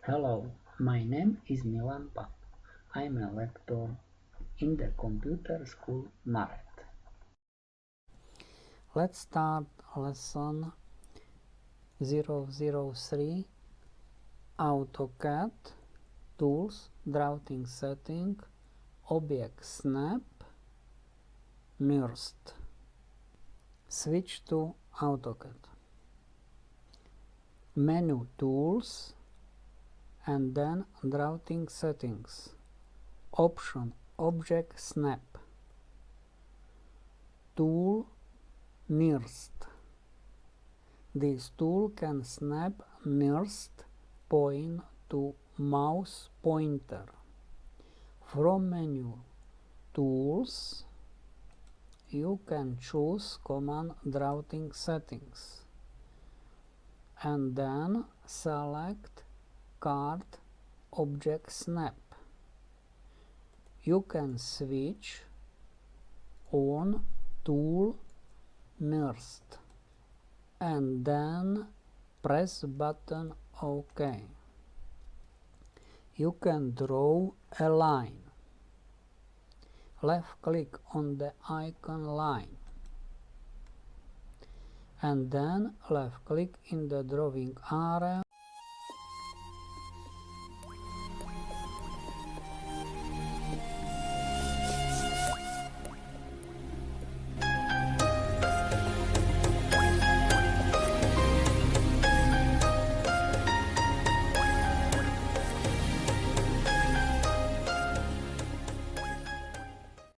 Hello, my name is Milan Pap. I'm a lecturer in the computer school Maret. Let's start lesson 003 AutoCAD Tools Drawing Setting Object Snap Nurst. Switch to AutoCAD. Menu Tools and then Drawing Settings. Option Object Snap. Tool Nurst. This tool can snap nearest point to mouse pointer. From menu Tools, you can choose Command Drawing Settings and then select Card Object Snap. You can switch on Tool Nearest and then press button OK. You can draw a line. Left click on the icon line and then left click in the drawing area